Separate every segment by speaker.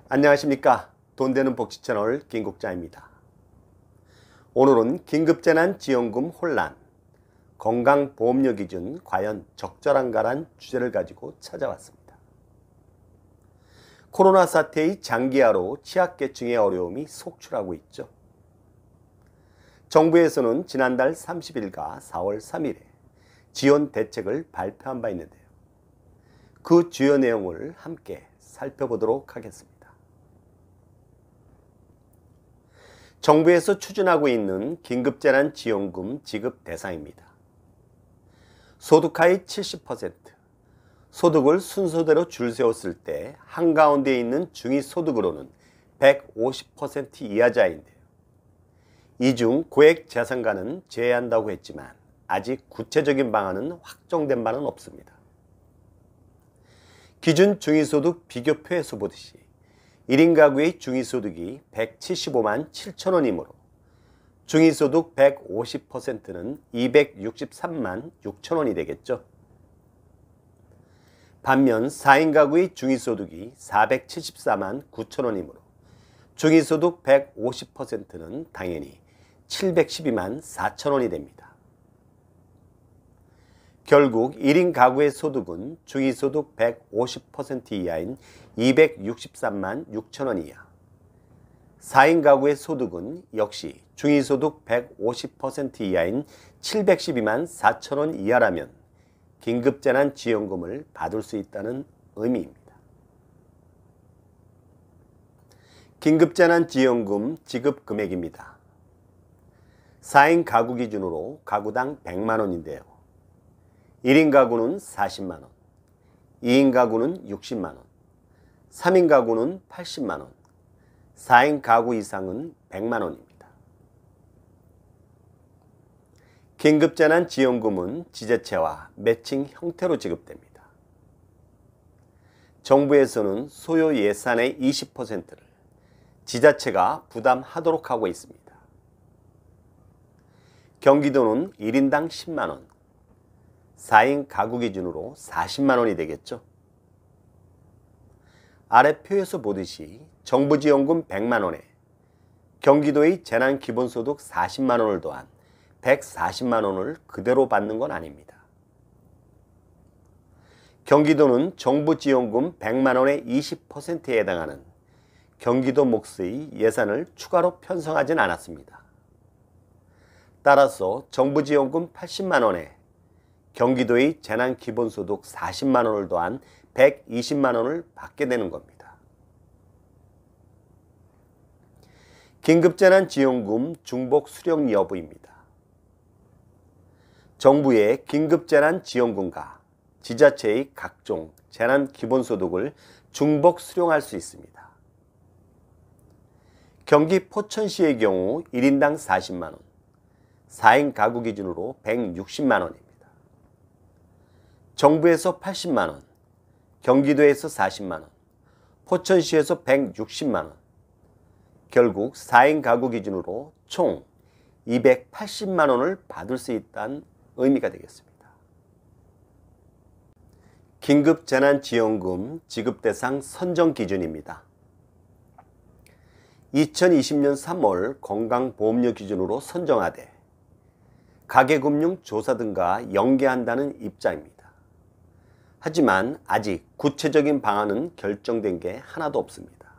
Speaker 1: 안녕하십니까. 돈되는 복지 채널 김국자입니다. 오늘은 긴급재난지원금 혼란, 건강보험료 기준 과연 적절한가란 주제를 가지고 찾아왔습니다. 코로나 사태의 장기화로 취약계층의 어려움이 속출하고 있죠. 정부에서는 지난달 30일과 4월 3일에 지원 대책을 발표한 바 있는데요. 그 주요 내용을 함께 살펴보도록 하겠습니다. 정부에서 추진하고 있는 긴급재난지원금 지급 대상입니다. 소득하위 70%, 소득을 순서대로 줄 세웠을 때 한가운데에 있는 중위소득으로는 150% 이하자인데요. 이 중 고액자산가는 제외한다고 했지만 아직 구체적인 방안은 확정된 바는 없습니다. 기준 중위소득 비교표에서 보듯이 1인 가구의 중위소득이 175만 7천 원이므로 중위소득 150%는 263만 6천 원이 되겠죠. 반면 4인 가구의 중위소득이 474만 9천 원이므로 중위소득 150%는 당연히 712만 4천 원이 됩니다. 결국 1인 가구의 소득은 중위소득 150% 이하인 263만 6천 원 이하, 4인 가구의 소득은 역시 중위소득 150% 이하인 712만 4천 원 이하라면 긴급재난지원금을 받을 수 있다는 의미입니다. 긴급재난지원금 지급금액입니다. 4인 가구 기준으로 가구당 100만 원인데요. 1인 가구는 40만 원, 2인 가구는 60만 원, 3인 가구는 80만 원, 4인 가구 이상은 100만 원입니다. 긴급재난지원금은 지자체와 매칭 형태로 지급됩니다. 정부에서는 소요 예산의 20%를 지자체가 부담하도록 하고 있습니다. 경기도는 1인당 10만 원, 4인 가구 기준으로 40만 원이 되겠죠. 아래 표에서 보듯이 정부 지원금 100만 원에 경기도의 재난기본소득 40만 원을 더한 140만 원을 그대로 받는 건 아닙니다. 경기도는 정부 지원금 100만 원의 20%에 해당하는 경기도 몫의 예산을 추가로 편성하진 않았습니다. 따라서 정부 지원금 80만 원에 경기도의 재난기본소득 40만 원을 더한 120만 원을 받게 되는 겁니다. 긴급재난지원금 중복 수령 여부입니다. 정부의 긴급재난지원금과 지자체의 각종 재난기본소득을 중복 수령할 수 있습니다. 경기 포천시의 경우 1인당 40만 원, 4인 가구 기준으로 160만 원입니다. 정부에서 80만 원, 경기도에서 40만 원, 포천시에서 160만 원, 결국 4인 가구 기준으로 총 280만 원을 받을 수 있다는 의미가 되겠습니다. 긴급재난지원금 지급 대상 선정 기준입니다. 2020년 3월 건강보험료 기준으로 선정하되 가계금융조사 등과 연계한다는 입장입니다. 하지만 아직 구체적인 방안은 결정된 게 하나도 없습니다.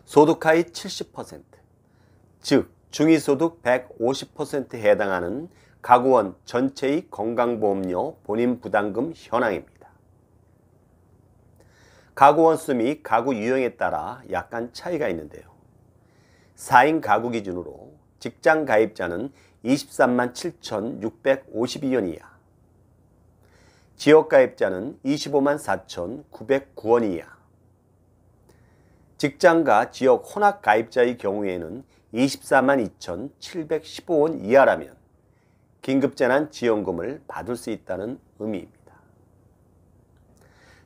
Speaker 1: 소득하위 70%, 즉 중위소득 150%에 해당하는 가구원 전체의 건강보험료 본인 부담금 현황입니다. 가구원 수 및 가구 유형에 따라 약간 차이가 있는데요. 4인 가구 기준으로 직장 가입자는 23만 7,652원 이하, 지역가입자는 25만 4,909원 이하, 직장과 지역 혼합 가입자의 경우에는 24만 2,715원 이하라면 긴급재난지원금을 받을 수 있다는 의미입니다.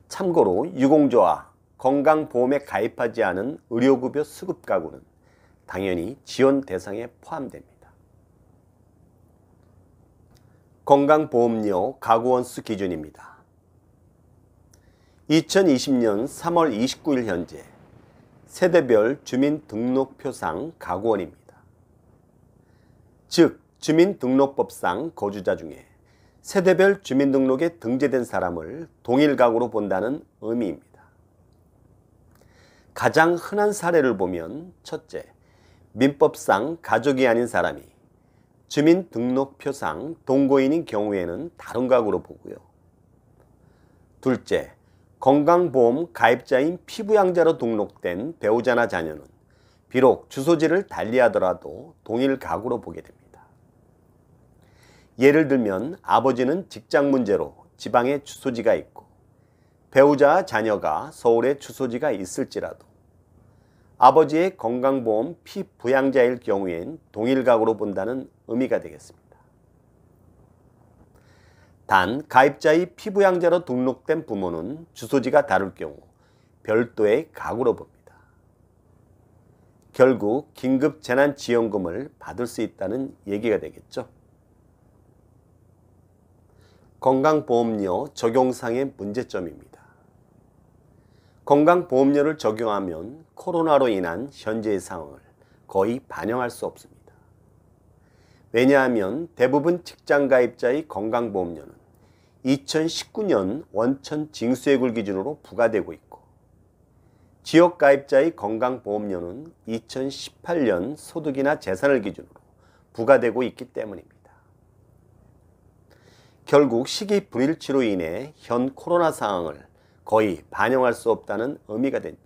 Speaker 1: 참고로 유공조와 건강보험에 가입하지 않은 의료급여 수급가구는 당연히 지원 대상에 포함됩니다. 건강보험료 가구원수 기준입니다. 2020년 3월 29일 현재 세대별 주민등록표상 가구원입니다. 즉 주민등록법상 거주자 중에 세대별 주민등록에 등재된 사람을 동일 가구로 본다는 의미입니다. 가장 흔한 사례를 보면 첫째, 민법상 가족이 아닌 사람이 주민등록표상 동거인인 경우에는 다른 가구로 보고요. 둘째, 건강보험 가입자인 피부양자로 등록된 배우자나 자녀는 비록 주소지를 달리하더라도 동일 가구로 보게 됩니다. 예를 들면 아버지는 직장 문제로 지방에 주소지가 있고 배우자와 자녀가 서울에 주소지가 있을지라도 아버지의 건강보험 피부양자일 경우엔 동일 가구로 본다는 의미가 되겠습니다. 단 가입자의 피부양자로 등록된 부모는 주소지가 다를 경우 별도의 가구로 봅니다. 결국 긴급재난지원금을 받을 수 있다는 얘기가 되겠죠. 건강보험료 적용상의 문제점입니다. 건강보험료를 적용하면 코로나로 인한 현재의 상황을 거의 반영할 수 없습니다. 왜냐하면 대부분 직장가입자의 건강보험료는 2019년 원천 징수액을 기준으로 부과되고 있고 지역가입자의 건강보험료는 2018년 소득이나 재산을 기준으로 부과되고 있기 때문입니다. 결국 시기 불일치로 인해 현 코로나 상황을 거의 반영할 수 없다는 의미가 됩니다.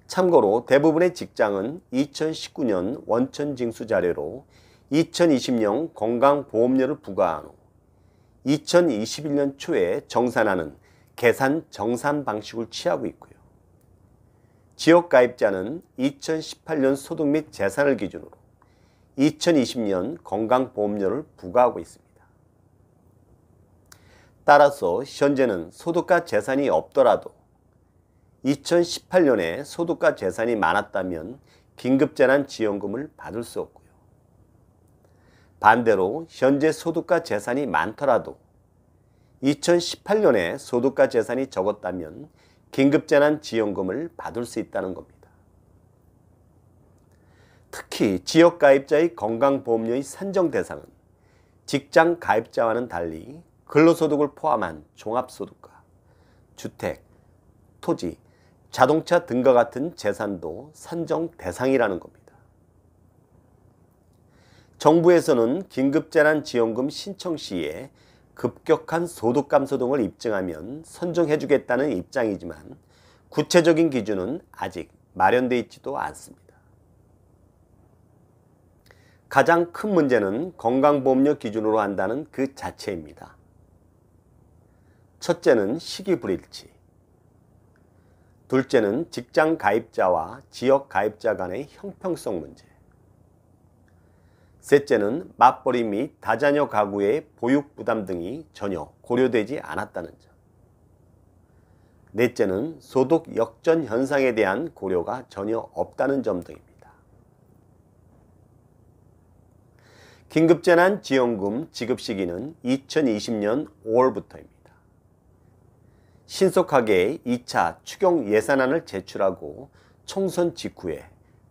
Speaker 1: 참고로 대부분의 직장은 2019년 원천징수 자료로 2020년 건강보험료를 부과한 후 2021년 초에 정산하는 계산 정산 방식을 취하고 있고요. 지역가입자는 2018년 소득 및 재산을 기준으로 2020년 건강보험료를 부과하고 있습니다. 따라서 현재는 소득과 재산이 없더라도 2018년에 소득과 재산이 많았다면 긴급재난지원금을 받을 수 없고요. 반대로 현재 소득과 재산이 많더라도 2018년에 소득과 재산이 적었다면 긴급재난지원금을 받을 수 있다는 겁니다. 특히 지역가입자의 건강보험료의 산정 대상은 직장가입자와는 달리 근로소득을 포함한 종합소득과 주택, 토지, 자동차 등과 같은 재산도 산정 대상이라는 겁니다. 정부에서는 긴급재난지원금 신청 시에 급격한 소득 감소 등을 입증하면 선정해주겠다는 입장이지만 구체적인 기준은 아직 마련되어 있지도 않습니다. 가장 큰 문제는 건강보험료 기준으로 한다는 그 자체입니다. 첫째는 시기 불일치, 둘째는 직장 가입자와 지역 가입자 간의 형평성 문제, 셋째는 맞벌이 및 다자녀 가구의 보육 부담 등이 전혀 고려되지 않았다는 점, 넷째는 소득 역전 현상에 대한 고려가 전혀 없다는 점 등입니다. 긴급재난지원금 지급 시기는 2020년 5월부터입니다. 신속하게 2차 추경 예산안을 제출하고 총선 직후에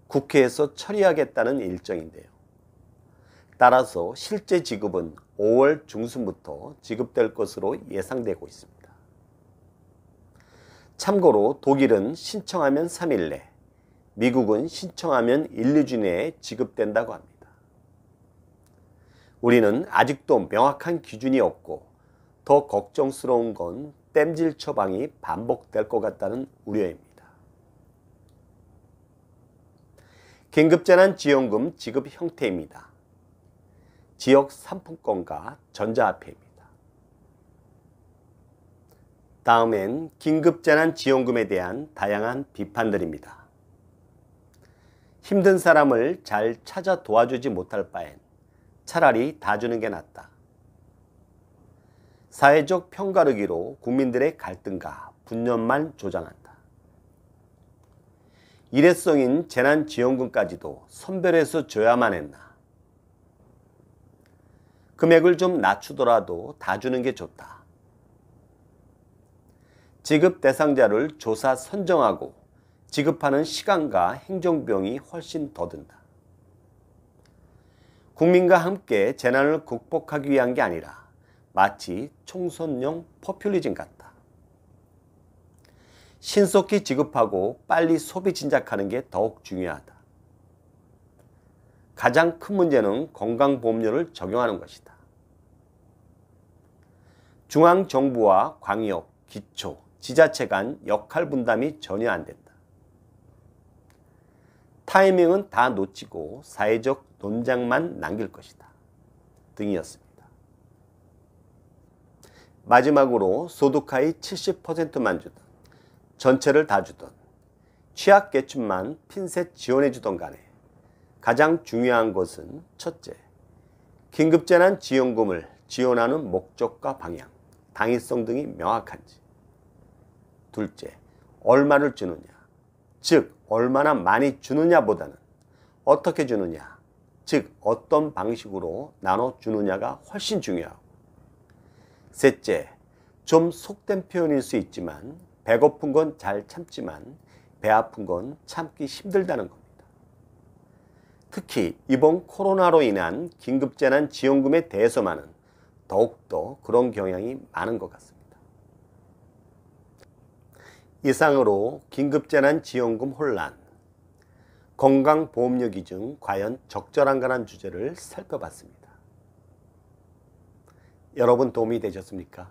Speaker 1: 국회에서 처리하겠다는 일정인데요. 따라서 실제 지급은 5월 중순부터 지급될 것으로 예상되고 있습니다. 참고로 독일은 신청하면 3일 내, 미국은 신청하면 1, 2주 내에 지급된다고 합니다. 우리는 아직도 명확한 기준이 없고 더 걱정스러운 건 땜질 처방이 반복될 것 같다는 우려입니다. 긴급재난지원금 지급 형태입니다. 지역 상품권과 전자화폐입니다. 다음엔 긴급재난지원금에 대한 다양한 비판들입니다. 힘든 사람을 잘 찾아 도와주지 못할 바엔 차라리 다 주는 게 낫다. 사회적 편가르기로 국민들의 갈등과 분열만 조장한다. 일회성인 재난지원금까지도 선별해서 줘야만 했나. 금액을 좀 낮추더라도 다 주는 게 좋다. 지급 대상자를 조사 선정하고 지급하는 시간과 행정비용이 훨씬 더 든다. 국민과 함께 재난을 극복하기 위한 게 아니라 마치 총선용 포퓰리즘 같다. 신속히 지급하고 빨리 소비 진작하는 게 더욱 중요하다. 가장 큰 문제는 건강보험료를 적용하는 것이다. 중앙정부와 광역, 기초, 지자체 간 역할 분담이 전혀 안 된다. 타이밍은 다 놓치고 사회적 논쟁만 남길 것이다. 등이었습니다. 마지막으로 소득하위 70%만 주든 전체를 다 주든 취약계층만 핀셋 지원해 주던 간에 가장 중요한 것은 첫째, 긴급재난지원금을 지원하는 목적과 방향, 당위성 등이 명확한지. 둘째, 얼마를 주느냐, 즉 얼마나 많이 주느냐보다는 어떻게 주느냐, 즉 어떤 방식으로 나눠주느냐가 훨씬 중요하고. 셋째, 좀 속된 표현일 수 있지만 배고픈 건 잘 참지만 배 아픈 건 참기 힘들다는 겁니다. 특히 이번 코로나로 인한 긴급재난지원금에 대해서만은 더욱더 그런 경향이 많은 것 같습니다. 이상으로 긴급재난지원금 혼란, 건강보험료 기준 과연 적절한가라는 주제를 살펴봤습니다. 여러분 도움이 되셨습니까?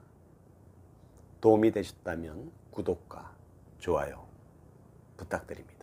Speaker 1: 도움이 되셨다면 구독과 좋아요 부탁드립니다.